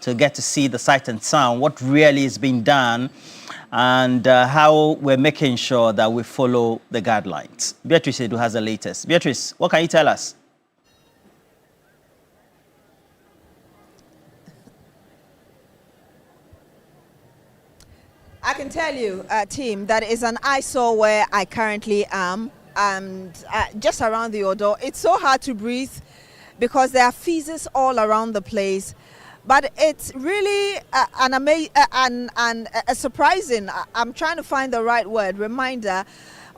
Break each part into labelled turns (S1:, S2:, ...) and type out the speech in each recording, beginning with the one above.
S1: to get to see the sight and sound, what really is being done, and how we're making sure that we follow the guidelines. Beatrice Edu has the latest. Beatrice, what can you tell us?
S2: I can tell you, team, that is an eyesore where I currently am, and just around the Odo. It's so hard to breathe because there are feces all around the place. But it's really a surprising, I'm trying to find the right word, reminder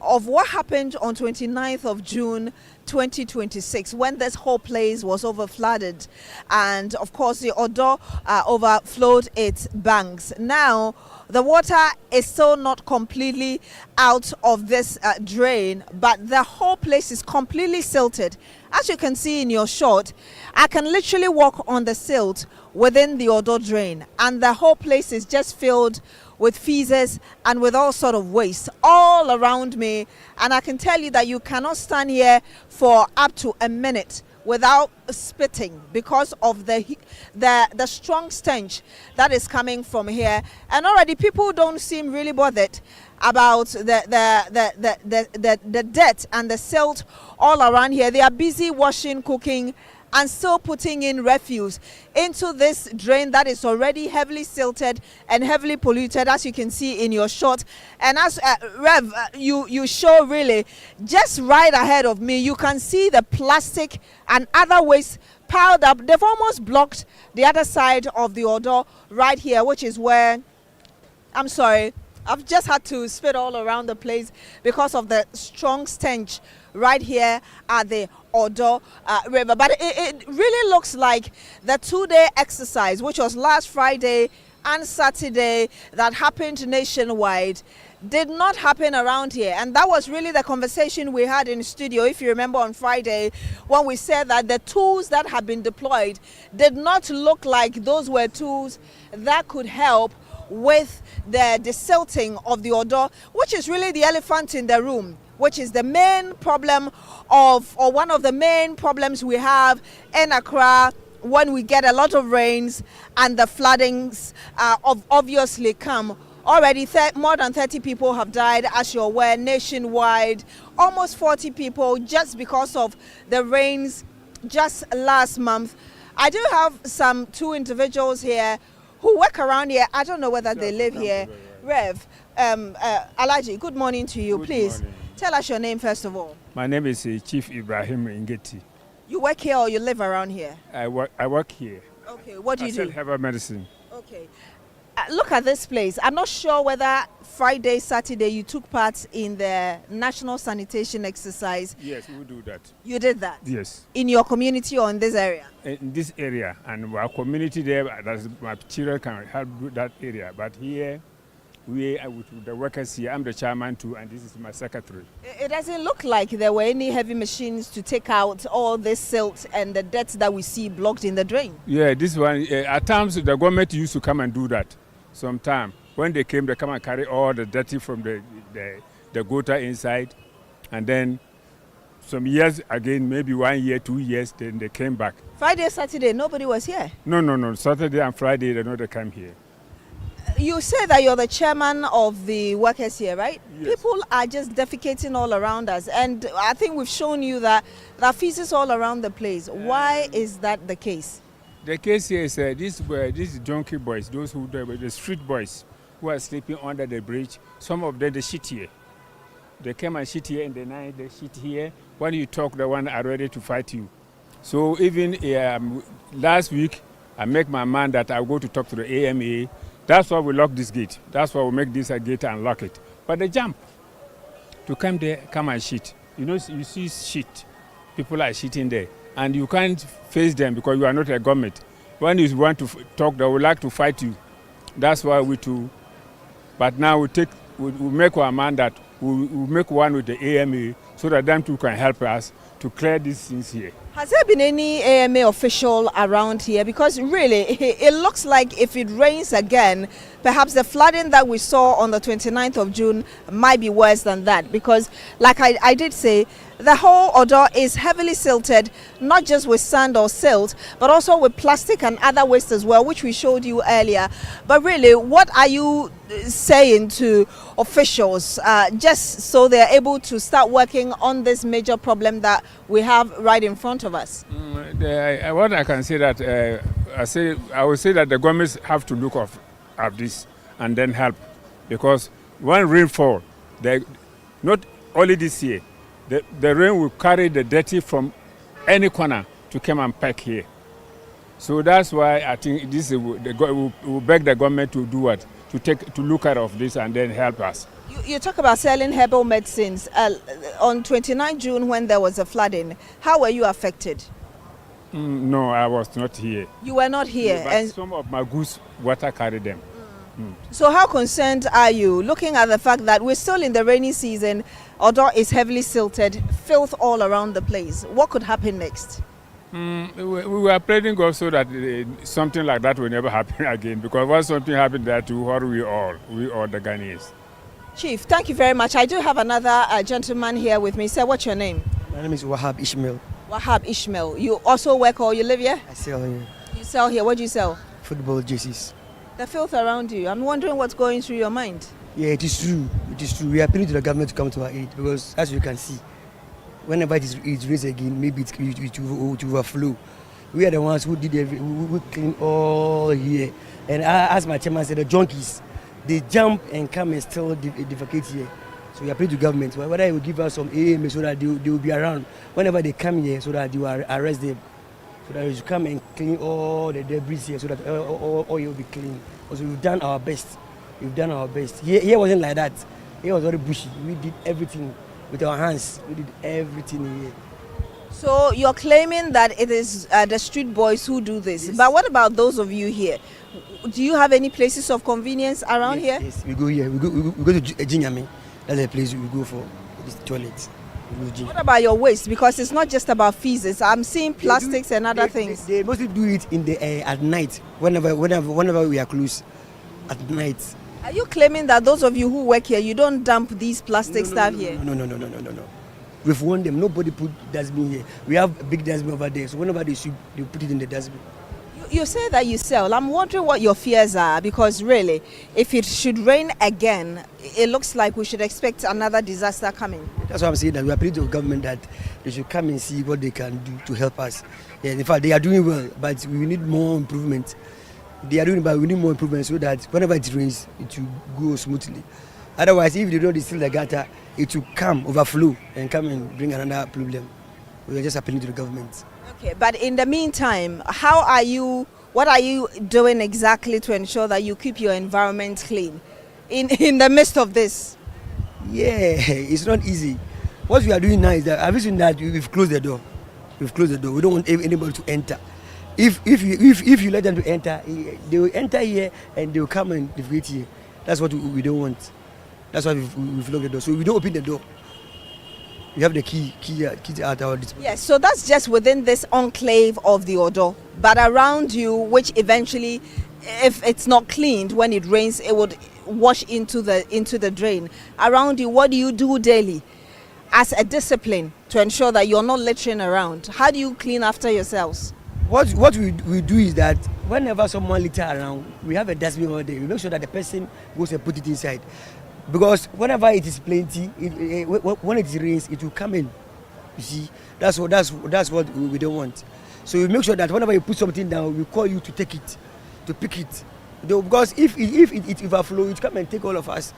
S2: of what happened on 29th of June 2026 when this whole place was overflooded, and of course the Odo overflowed its banks. Now the water is still not completely out of this drain, but the whole place is completely silted. As you can see in your shot, I can literally walk on the silt within the Odo drain, and the whole place is just filled with feces and with all sort of waste all around me. And I can tell you that you cannot stand here for up to a minute without spitting because of the strong stench that is coming from here. And already people don't seem really bothered about the dirt and the silt all around here. They are busy washing, cooking, and still putting in refuse into this drain that is already heavily silted and heavily polluted, as you can see in your shot. And as Rev, you show really just right ahead of me, you can see the plastic and other waste piled up. They've almost blocked the other side of the Odo right here, which is where, I'm sorry, I've just had to spit all around the place because of the strong stench right here at the Odo River. But it really looks like the 2-day exercise, which was last Friday and Saturday, that happened nationwide, did not happen around here. And that was really the conversation we had in the studio, if you remember, on Friday, when we said that the tools that had been deployed did not look like those were tools that could help with the desilting of the Odo, which is really the elephant in the room, which is the main problem or one of the main problems we have in Accra when we get a lot of rains and the floodings obviously come. Already more than 30 people have died, as you're aware, nationwide. Almost 40 people just because of the rains just last month. I do have two individuals here who work around here. I don't know whether they live here. Rev, Alaji, good morning to you. Please tell us your name first of all.
S3: My name is Chief Ibrahim Ingeti.
S2: You work here or you live around here?
S3: I work here.
S2: Okay, what do you do?
S3: I sell herbal medicine.
S2: Okay. Look at this place. I'm not sure whether Friday, Saturday you took part in the national sanitation exercise.
S3: Yes, we do that.
S2: You did that?
S3: Yes.
S2: In your community or in this area?
S3: In this area, and our community there, my children can help do that area. But here, we are with the workers here. I'm the chairman too, and this is my secretary. It
S2: doesn't look like there were any heavy machines to take out all this silt and the dirt that we see blocked in the drain.
S3: Yeah, this one, at times the government used to come and do that. Sometime when they came, they come and carry all the dirty from the gutter inside, and then some years again, maybe 1 year, 2 years, then they came back.
S2: Friday, Saturday, nobody was here?
S3: No. Saturday and Friday, they come here.
S2: You say that you're the chairman of the workers here, right?
S3: Yes.
S2: People are just defecating all around us, and I think we've shown you that there are feces all around the place. Why is that the case?
S3: The case here is these junkie boys, those who the street boys who are sleeping under the bridge. Some of them they shit here. They come and shit here in the night. They shit here. When you talk, the one are ready to fight you. So even last week, I make my mind that I go to talk to the AMA. That's why we lock this gate. That's why we make this a gate and lock it. But they jump to come there, come and shit. You know, you see shit. People are shitting there. And you can't face them because you are not a government. When you want to talk, they would like to fight you. That's why we too. But now we make our man that we make one with the AMA so that them too can help us to clear these things here.
S2: Has there been any AMA official around here? Because really, it looks like if it rains again, perhaps the flooding that we saw on the 29th of June might be worse than that. Because like I did say, the whole Odo is heavily silted, not just with sand or silt, but also with plastic and other waste as well, which we showed you earlier. But really, what are you saying to officials just so they're able to start working on this major problem that we have right in front of us?
S3: What I can say that I would say that the governments have to look at this and then help, because when rainfall, not only this year, the rain will carry the dirty from any corner to come and pack here. So that's why I think this will beg the government to do what? To look at of this and then help us.
S2: You talk about selling herbal medicines. On 29 June when there was a flooding, how were you affected?
S3: No, I was not here.
S2: You were not here?
S3: Yeah, but and some of my goods, water carried them.
S2: So how concerned are you, looking at the fact that we're still in the rainy season, Odo is heavily silted, filth all around the place? What could happen next?
S3: We were praying God so that something like that will never happen again, because once something happened there to worry we all the Ghanaians.
S2: Chief, thank you very much. I do have another gentleman here with me. Sir, what's your name?
S4: My name is Wahab Ishmael.
S2: Wahab Ishmael. You also work or you live here?
S4: I sell here.
S2: You sell here. What do you sell?
S4: Football jerseys.
S2: The filth around you. I'm wondering what's going through your mind.
S4: Yeah, it is true. It is true. We are appealing to the government to come to our aid, because as you can see, whenever it rains again, maybe it will overflow. We are the ones who did who clean all here. And as my chairman said, the junkies, they jump and come and still defecate here. So we appeal to government, whether they will give us some AMA so that they will be around whenever they come here, so that you will arrest them. So that you come and clean all the debris here, so that all will be clean. Because we've done our best. We've done our best. Here wasn't like that. Here was very bushy. We did everything with our hands. We did everything here.
S2: So you're claiming that it is the street boys who do this. Yes. But what about those of you here? Do you have any places of convenience around here?
S4: Yes, we go here. We go to Jinyami. That's the place we go for this toilet.
S2: What about your waste? Because it's not just about feces. I'm seeing plastics and other things.
S4: They mostly do it in the at night, whenever we are closed at night.
S2: Are you claiming that those of you who work here, you don't dump these plastic stuff here?
S4: No. We've warned them. Nobody put dustbin here. We have a big dustbin over there. So whenever they sweep, they put it in the dustbin.
S2: You say that you sell. I'm wondering what your fears are, because really, if it should rain again, it looks like we should expect another disaster coming.
S4: That's why I'm saying that we are appealing to the government that they should come and see what they can do to help us. Yeah, in fact, they are doing well, but we need more improvement. They are doing, but we need more improvement so that whenever it rains, it will go smoothly. Otherwise, if they don't distill the gutter, it will come, overflow, and come and bring another problem. We are just appealing to the government.
S2: Okay, but in the meantime, what are you doing exactly to ensure that you keep your environment clean in the midst of this?
S4: Yeah, it's not easy. What we are doing now is that I've seen that we've closed the door. We've closed the door. We don't want anybody to enter. If you let them to enter, they will enter here and they will come and defecate here. That's what we don't want. That's why we've locked the door. So we don't open the door. We have the key at our disposal.
S2: Yes, so that's just within this enclave of the Odo. But around you, which eventually, if it's not cleaned, when it rains, it would wash into the drain. Around you, what do you do daily as a discipline to ensure that you're not littering around? How do you clean after yourselves?
S4: What we do is that whenever someone litter around, we have a dustbin over there. We make sure that the person goes and put it inside. Because whenever it is plenty, when it rains, it will come in. You see, that's what we don't want. So we make sure that whenever you put something down, we call you to take it, to pick it. Because if it overflow, it come and take all of us.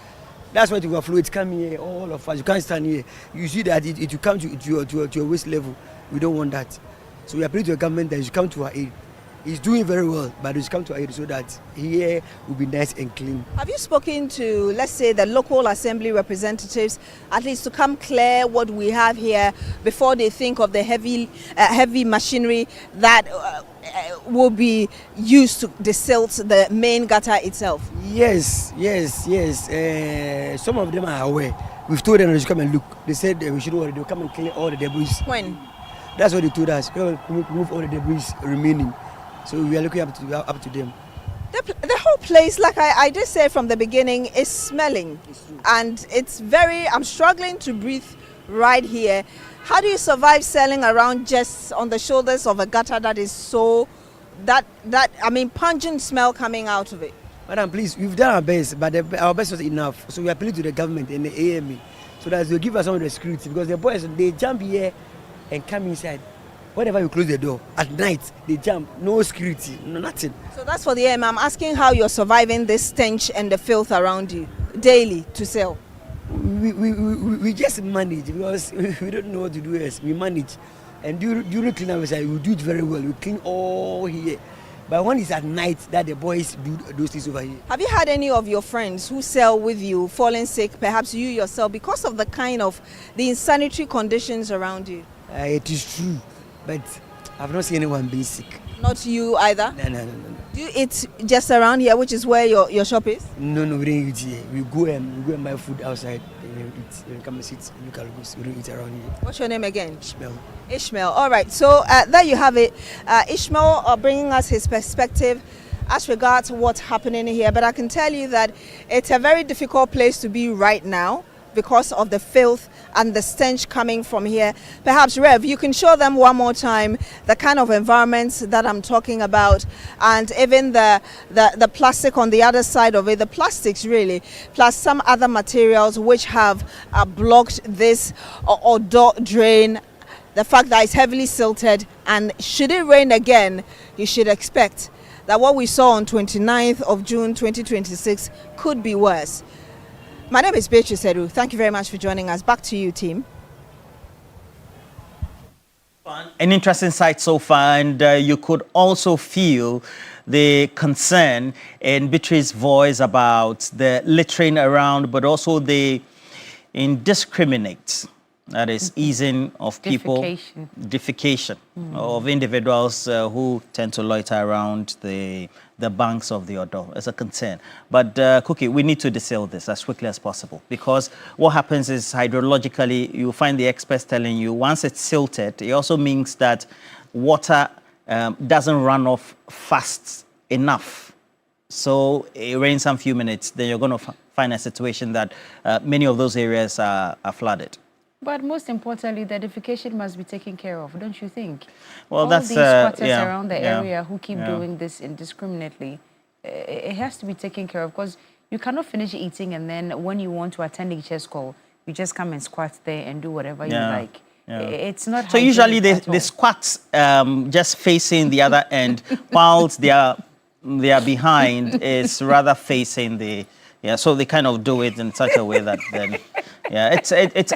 S4: That's why it overflow. It's coming here, all of us. You can't stand here. You see that it will come to your waist level. We don't want that. So we appeal to the government that you come to our aid. He's doing very well, but he's come to our aid so that here will be nice and clean. Have
S2: you spoken to, let's say, the local assembly representatives, at least to come clear what we have here before they think of the heavy machinery that will be used to desilt the main gutter itself?
S4: Yes. Some of them are aware. We've told them to come and look. They said we shouldn't worry. They'll come and clear all the debris.
S2: When?
S4: That's what they told us. Remove all the debris remaining. So we are looking up to them.
S2: The whole place, like I did say from the beginning, is smelling. And it's I'm struggling to breathe right here. How do you survive sailing around just on the shoulders of a gutter that is so, pungent smell coming out of it?
S4: Madam, please, we've done our best, but our best was enough. So we appeal to the government and the AME so that they'll give us some of the security, because the boys, they jump here and come inside. Whenever you close the door, at night, they jump, no security, no nothing.
S2: So that's for the AME. I'm asking how you're surviving this stench and the filth around you daily to sail.
S4: We just manage, because we don't know what to do else. We manage. And during cleanup, we do it very well. We clean all here. But when it's at night that the boys do those things over here.
S2: Have you had any of your friends who sail with you falling sick, perhaps you yourself, because of the insanitary conditions around you?
S4: It is true, but I've not seen anyone being sick.
S2: Not you either?
S4: No.
S2: Do you eat just around here, which is where your shop is?
S4: No, we don't eat here. We go and buy food outside. And we eat. We come and sit. We don't eat around here.
S2: What's your name again?
S4: Ishmael.
S2: All right. So there you have it. Ishmael bringing us his perspective as regards what's happening here. But I can tell you that it's a very difficult place to be right now, because of the filth and the stench coming from here. Perhaps, Rev, you can show them one more time the kind of environments that I'm talking about, and even the plastic on the other side of it, the plastics really, plus some other materials which have blocked this odor drain. The fact that it's heavily silted, and should it rain again, you should expect that what we saw on 29th of June 2026 could be worse. My name is Beatrice Edu. Thank you very much for joining us. Back to you, team.
S1: An interesting sight so far, and you could also feel the concern in Beatrice's voice about the littering around, but also the indiscriminate, that is, easing of people, defecation of individuals who tend to loiter around the banks of the Odo. It's a concern. But Cookie, we need to desail this as quickly as possible, because what happens is hydrologically, you find the experts telling you once it's silted, it also means that water doesn't run off fast enough. So it rains some few minutes, then you're going to find a situation that many of those areas are flooded.
S5: But most importantly, the defecation must be taken care of, don't you think?
S1: Well,
S5: all
S1: that's
S5: these squatters around the
S1: yeah,
S5: area who keep doing this indiscriminately, it has to be taken care of, because you cannot finish eating and then when you want to attend a church call, you just come and squat there and do whatever you like. It's not.
S1: So usually they squat just facing the other end, whilst they are behind is rather facing the. Yeah, so they kind of do it in such a way that then, yeah,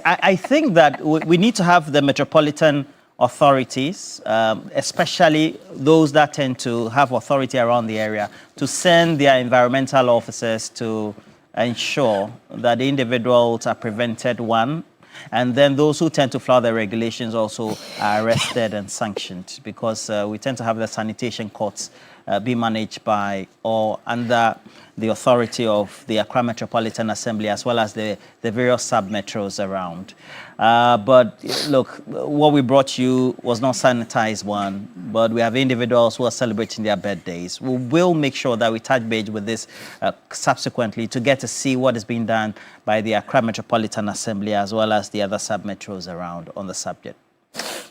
S1: I think that we need to have the metropolitan authorities, especially those that tend to have authority around the area, to send their environmental officers to ensure that the individuals are prevented, one, and then those who tend to flout the regulations also are arrested and sanctioned, because we tend to have the sanitation courts be managed by or under the authority of the Accra Metropolitan Assembly, as well as the various sub-metros around. But look, what we brought you was not sanitized one, but we have individuals who are celebrating their birthdays. We will make sure that we touch base with this subsequently to get to see what is being done by the Accra Metropolitan Assembly, as well as the other sub-metros around on the subject.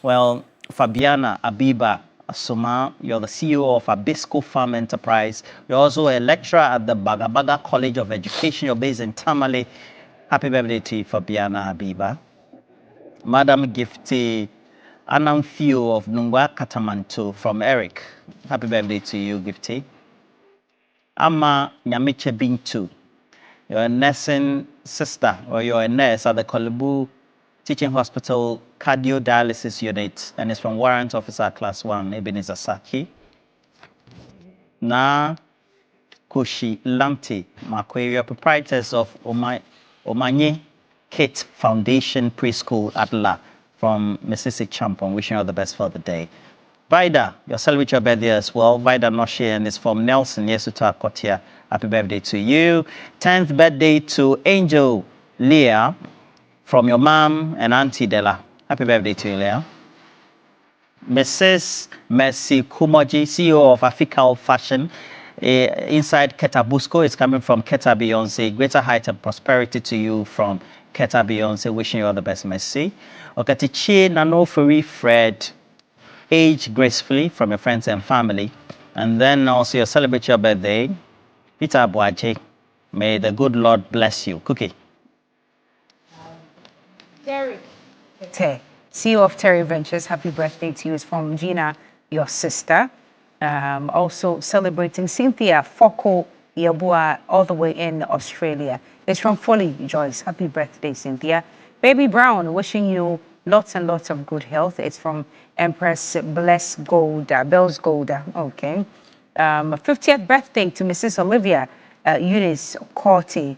S1: Well, Fabiana Abiba Asuma, you're the CEO of Abisco Farm Enterprise. You're also a lecturer at the Bagabaga College of Education. You're based in Tamale. Happy birthday to you, Fabiana Abiba. Madam Gifty Anamfio of Nungwa Katamanto from Eric. Happy birthday to you, Gifty. Ama Nyamiche Bintu. You're a nursing sister, or you're a nurse at the Kolebu Teaching Hospital Cardio Dialysis Unit, and it's from Warrant Officer Class 1, Ebenezer Saki. Na Koshi Lamte Makwe, you're proprietors of Omanye Kate Foundation Preschool Adla from Mrs. Champon. Wishing you all the best for the day. Vida, you're celebrating your birthday as well. Vida Noshe, and it's from Nelson Yesuta Kotia. Happy birthday to you. 10th birthday to Angel Leah from your mom and Auntie Della. Happy birthday to you, Leah. Mrs. Mercy Kumoji, CEO of Africa Fashion, inside Ketabusco. It's coming from Keta Beyonce. Greater height and prosperity to you from Keta Beyonce. Wishing you all the best, Mercy. Okatichi Nanofuri Fred, age gracefully from your friends and family. And then also you celebrate your birthday. Peter Abuaje, may the good Lord bless you. Cookie.
S5: Terry. CEO of Terry Ventures, happy birthday to you. It's from Gina, your sister. Also celebrating Cynthia Foko Yabua, all the way in Australia. It's from Folly Joyce. Happy birthday, Cynthia. Baby Brown, wishing you lots and lots of good health. It's from Empress Bless Golda, Bells Golda. Okay. 50th birthday to Mrs. Olivia Eunice Corty.